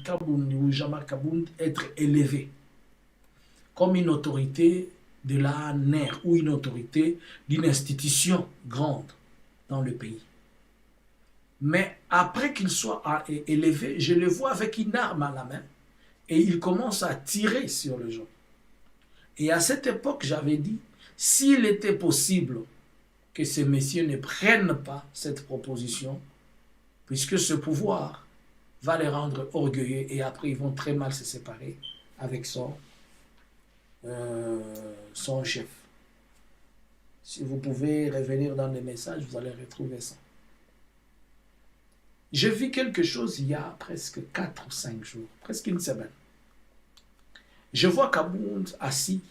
Kabound ou Jean-Marc Kabound être élevé comme une autorité de la NER ou une autorité d'une institution grande dans le pays. Mais après qu'il soit élevé, je le vois avec une arme à la main et il commence à tirer sur les gens. Et à cette époque, j'avais dit, s'il était possible que ces messieurs ne prennent pas cette proposition, puisque ce pouvoir va les rendre orgueilleux et après ils vont très mal se séparer avec son chef. Si vous pouvez revenir dans les messages, vous allez retrouver ça. J'ai vu quelque chose il y a presque 4 ou 5 jours, presque une semaine. Je vois Kabound assis,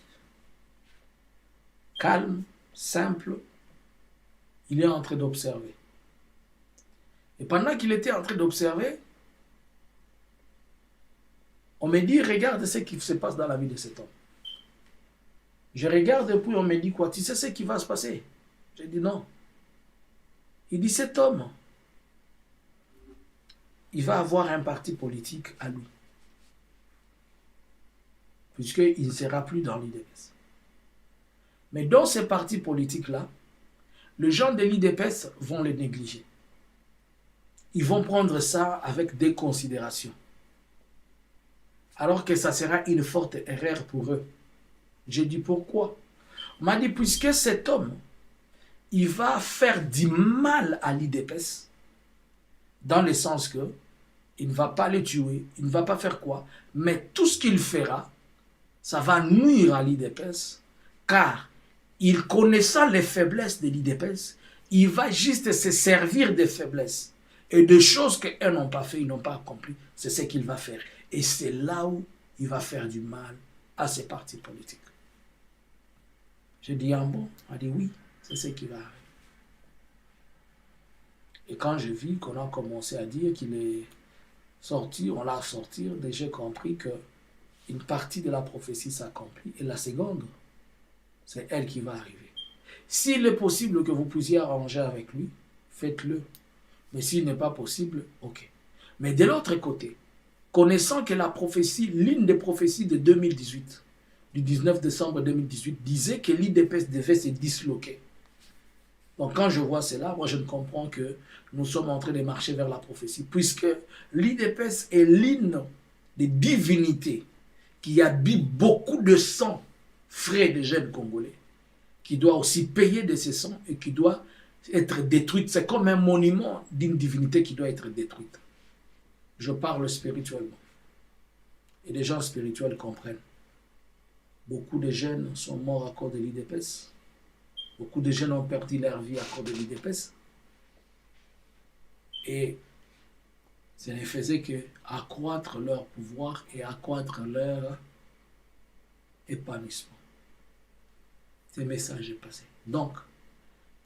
calme, simple, il est en train d'observer. Et pendant qu'il était en train d'observer, on me dit, regarde ce qui se passe dans la vie de cet homme. Je regarde et puis on me dit quoi? Tu sais ce qui va se passer? J'ai dit non. Il dit, cet homme, il va avoir un parti politique à lui. Puisqu'il ne sera plus dans l'IDPS. Mais dans ces partis politiques-là, les gens de l'IDPS vont les négliger. Ils vont prendre ça avec déconsidération. Alors que ça sera une forte erreur pour eux. J'ai dit pourquoi? On m'a dit, puisque cet homme, il va faire du mal à l'IDPS, dans le sens que il ne va pas les tuer, il ne va pas faire quoi, mais tout ce qu'il fera, ça va nuire à l'IDPS, car il connaissant les faiblesses de l'IDPS, il va juste se servir des faiblesses et des choses qu'eux n'ont pas fait, ils n'ont pas accompli, c'est ce qu'il va faire. Et c'est là où il va faire du mal à ces partis politiques. J'ai dit, ah bon? On a dit oui, c'est ce qui va arriver. Et quand j'ai vu qu'on a commencé à dire qu'il est sorti, on l'a sorti, déjà compris qu'une partie de la prophétie s'accomplit. Et la seconde, c'est elle qui va arriver. S'il est possible que vous puissiez arranger avec lui, faites-le. Mais s'il n'est pas possible, ok. Mais de l'autre côté, connaissant que la prophétie, l'une des prophéties de 2018, du 19 décembre 2018, disait que l'IDPS devait se disloquer. Donc quand je vois cela, moi je ne comprends que nous sommes en train de marcher vers la prophétie, puisque l'IDPS est l'une des divinités qui habille beaucoup de sang frais des jeunes Congolais, qui doit aussi payer de ce sang et qui doit être détruite. C'est comme un monument d'une divinité qui doit être détruite. Je parle spirituellement. Et les gens spirituels comprennent. Beaucoup de jeunes sont morts à cause de l'IDPS. Beaucoup de jeunes ont perdu leur vie à cause de l'IDPS. Et ça ne faisait qu'accroître leur pouvoir et accroître leur épanouissement. Ce message est passé. Donc,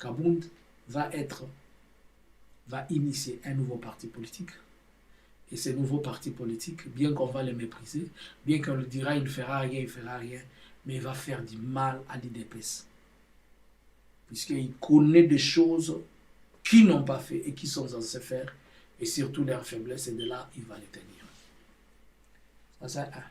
Kabound va initier un nouveau parti politique. Et ce nouveau parti politique, bien qu'on va le mépriser, bien qu'on le dira, il ne fera rien, mais il va faire du mal à l'IDPS. Puisqu'il connaît des choses qu'ils n'ont pas fait et qui sont censés faire, et surtout leurs faiblesses, et de là, il va les tenir. Ça, c'est un.